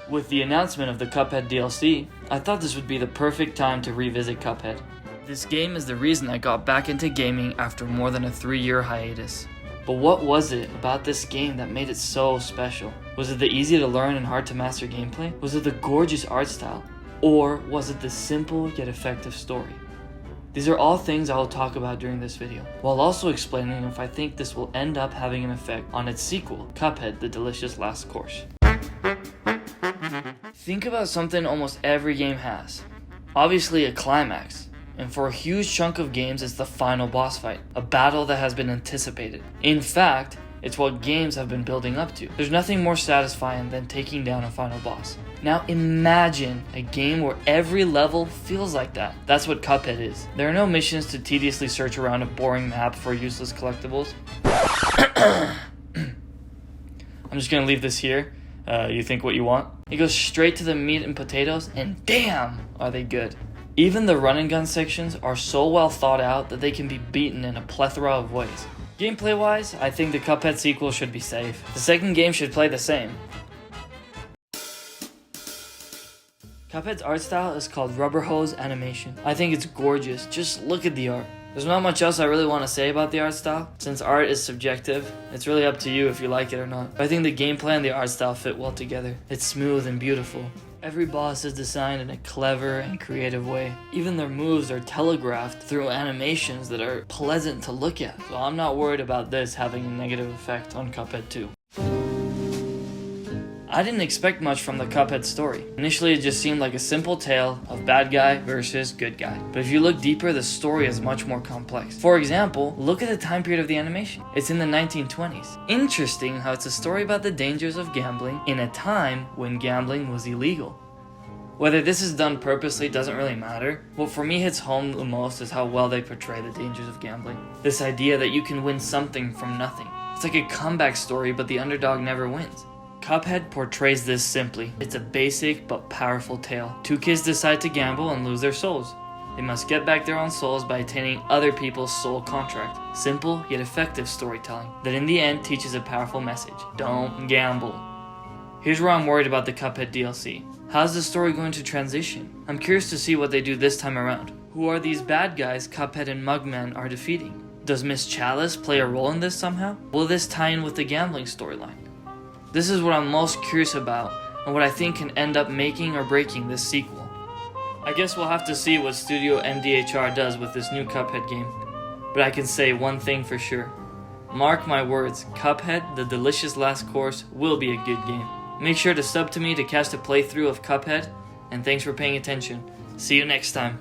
With the announcement of the Cuphead DLC, I thought this would be the perfect time to revisit Cuphead. This game is the reason I got back into gaming after more than a 3-year hiatus. But what was it about this game that made it so special? Was it the easy to learn and hard to master gameplay? Was it the gorgeous art style? Or was it the simple yet effective story? These are all things I will talk about during this video, while also explaining if I think this will end up having an effect on its sequel, Cuphead the Delicious Last Course. Think about something almost every game has. Obviously a climax, and for a huge chunk of games it's the final boss fight, a battle that has been anticipated. In fact, it's what games have been building up to. There's nothing more satisfying than taking down a final boss. Now imagine a game where every level feels like that. That's what Cuphead is. There are no missions to tediously search around a boring map for useless collectibles. I'm just gonna leave this here. You think what you want? It goes straight to the meat and potatoes, and damn, are they good. Even the run and gun sections are so well thought out that they can be beaten in a plethora of ways. Gameplay wise, I think the Cuphead sequel should be safe. The second game should play the same. Cuphead's art style is called rubber hose animation. I think it's gorgeous, just look at the art. There's not much else I really want to say about the art style. Since art is subjective, it's really up to you if you like it or not. But I think the gameplay and the art style fit well together. It's smooth and beautiful. Every boss is designed in a clever and creative way. Even their moves are telegraphed through animations that are pleasant to look at. So I'm not worried about this having a negative effect on Cuphead 2. I didn't expect much from the Cuphead story. Initially it just seemed like a simple tale of bad guy versus good guy. But if you look deeper, the story is much more complex. For example, look at the time period of the animation. It's in the 1920s. Interesting how it's a story about the dangers of gambling in a time when gambling was illegal. Whether this is done purposely doesn't really matter. What for me hits home the most is how well they portray the dangers of gambling. This idea that you can win something from nothing. It's like a comeback story, but the underdog never wins. Cuphead portrays this simply. It's a basic but powerful tale. Two kids decide to gamble and lose their souls. They must get back their own souls by attaining other people's soul contract. Simple yet effective storytelling that in the end teaches a powerful message. Don't gamble. Here's where I'm worried about the Cuphead DLC. How's the story going to transition? I'm curious to see what they do this time around. Who are these bad guys Cuphead and Mugman are defeating? Does Miss Chalice play a role in this somehow? Will this tie in with the gambling storyline? This is what I'm most curious about, and what I think can end up making or breaking this sequel. I guess we'll have to see what Studio MDHR does with this new Cuphead game, but I can say one thing for sure. Mark my words, Cuphead, the Delicious Last Course, will be a good game. Make sure to sub to me to catch the playthrough of Cuphead, and thanks for paying attention. See you next time.